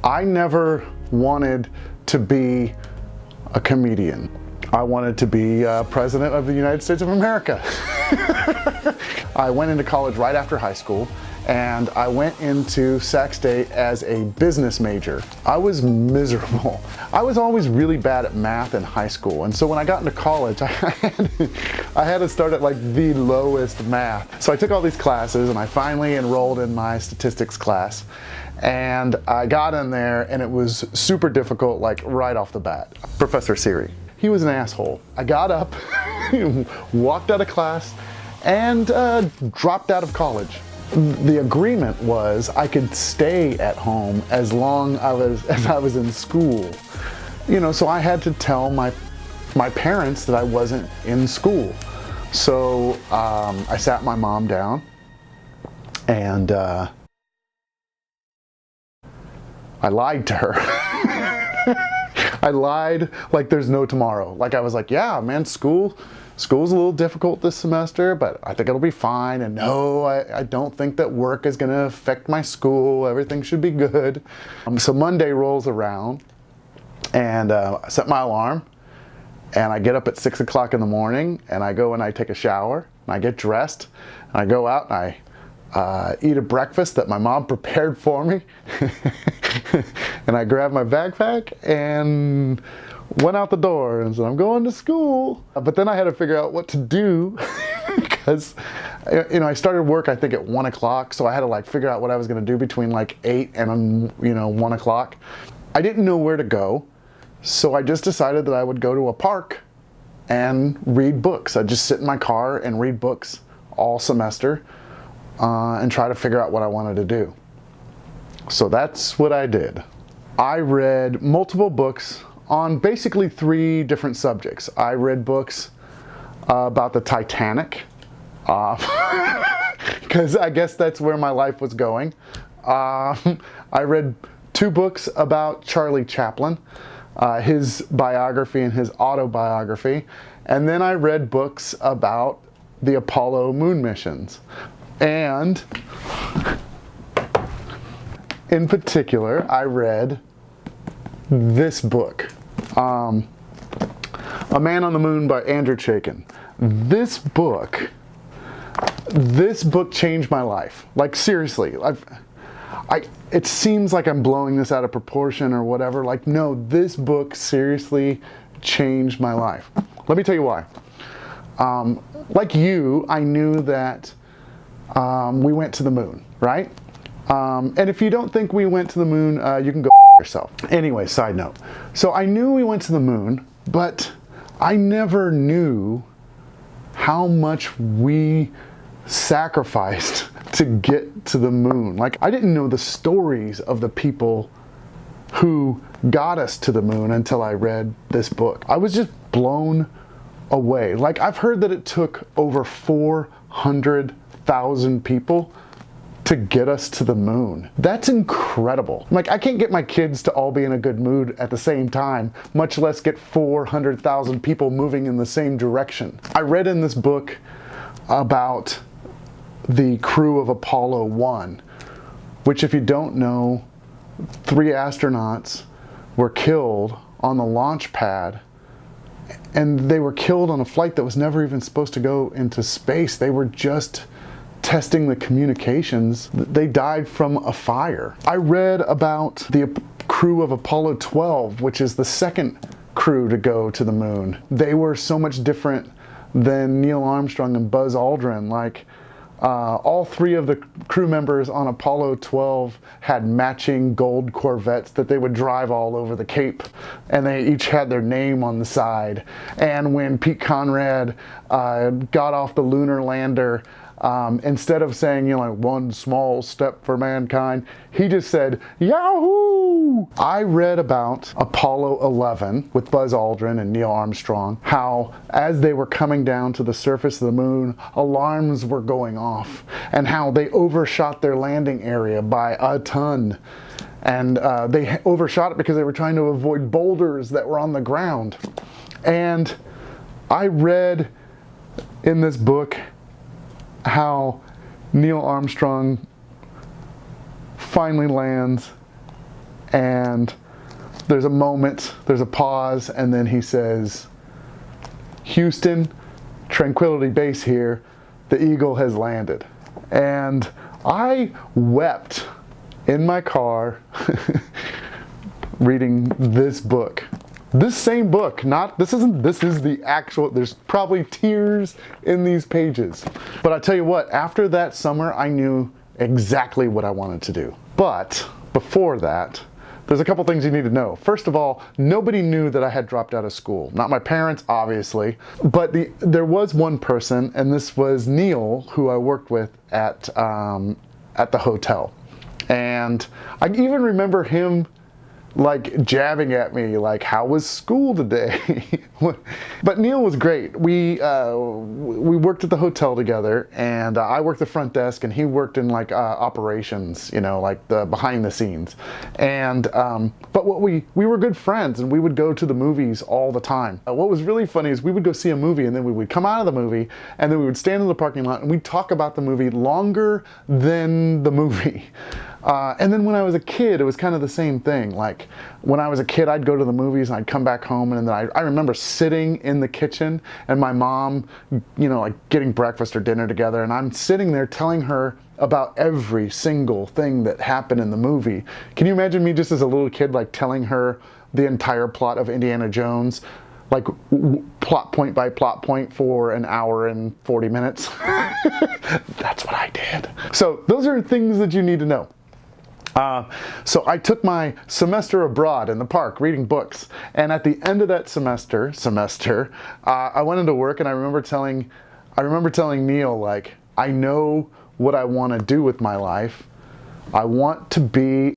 I never wanted to be a comedian. I wanted to be president of the United States of America. I went into college right after high school, and I went into Sac State as a business major. I was miserable. I was always really bad at math in high school, and so when I got into college, I had to start at like the lowest math. So I took all these classes, and I finally enrolled in my statistics class. And I got in there, and it was super difficult, like right off the bat. Professor Siri, he was an asshole. I got up, walked out of class, and dropped out of college. The agreement was I could stay at home as long as I was in school. You know, so I had to tell my parents that I wasn't in school. So I sat my mom down, and I lied to her. I lied like there's no tomorrow. Like I was like, yeah, man, school's a little difficult this semester, but I think it'll be fine. And no, I don't think that work is gonna affect my school. Everything should be good. So Monday rolls around, and I set my alarm, and I get up at 6 o'clock in the morning, and I go and I take a shower, and I get dressed, and I go out and I eat a breakfast that my mom prepared for me. And I grabbed my backpack and went out the door and said, I'm going to school. But then I had to figure out what to do because, you know, I started work, I think at 1 o'clock. So I had to like figure out what I was going to do between like 8 and, 1 o'clock. I didn't know where to go. So I just decided that I would go to a park and read books. I'd just sit in my car and read books all semester and try to figure out what I wanted to do. So that's what I did. I read multiple books on basically 3 different subjects. I read books about the Titanic, because I guess that's where my life was going. I read 2 books about Charlie Chaplin, his biography and his autobiography. And then I read books about the Apollo moon missions. And in particular, I read this book, A Man on the Moon by Andrew Chaikin. This book changed my life. Like seriously, it seems like I'm blowing this out of proportion or whatever. Like no, this book seriously changed my life. Let me tell you why. Like you, I knew that we went to the moon, right? And if you don't think we went to the moon, you can go yourself. Anyway, side note. So I knew we went to the moon, but I never knew how much we sacrificed to get to the moon. Like I didn't know the stories of the people who got us to the moon until I read this book. I was just blown away. Like I've heard that it took over 400,000 people to get us to the moon. That's incredible. Like I can't get my kids to all be in a good mood at the same time, much less get 400,000 people moving in the same direction. I read in this book about the crew of Apollo 1, which if you don't know, 3 astronauts were killed on the launch pad, and they were killed on a flight that was never even supposed to go into space. They were just testing the communications. They died from a fire. I read about the crew of Apollo 12, which is the second crew to go to the moon. They were so much different than Neil Armstrong and Buzz Aldrin. Like all 3 of the crew members on Apollo 12 had matching gold Corvettes that they would drive all over the Cape, and they each had their name on the side. And when Pete Conrad got off the lunar lander, instead of saying, one small step for mankind, he just said, Yahoo! I read about Apollo 11 with Buzz Aldrin and Neil Armstrong, how as they were coming down to the surface of the moon, alarms were going off, and how they overshot their landing area by a ton. And they overshot it because they were trying to avoid boulders that were on the ground. And I read in this book how Neil Armstrong finally lands And there's a moment, there's a pause, and then he says, "Houston, Tranquility Base here, the Eagle has landed." And I wept in my car reading this book. This same book, this is the actual, there's probably tears in these pages. But I tell you what, after that summer, I knew exactly what I wanted to do. But before that, there's a couple things you need to know. First of all, nobody knew that I had dropped out of school. Not my parents, obviously, but there was one person, and this was Neil, who I worked with at the hotel. And I even remember him like jabbing at me, like, "How was school today?" But Neil was great. We worked at the hotel together, and I worked the front desk, and he worked in like operations, you know, like the behind the scenes. And but we were good friends, and we would go to the movies all the time. What was really funny is we would go see a movie, and then we would come out of the movie, and then we would stand in the parking lot, and we'd talk about the movie longer than the movie. And then when I was a kid, it was kind of the same thing. Like when I was a kid, I'd go to the movies and I'd come back home, and then I remember sitting in the kitchen and my mom, you know, like getting breakfast or dinner together, and I'm sitting there telling her about every single thing that happened in the movie. Can you imagine me just as a little kid, like telling her the entire plot of Indiana Jones, like plot point by plot point for an hour and 40 minutes? That's what I did. So those are things that you need to know. So I took my semester abroad in the park reading books, and at the end of that semester, I went into work, and I remember telling Neil, like, I know what I want to do with my life. I want to be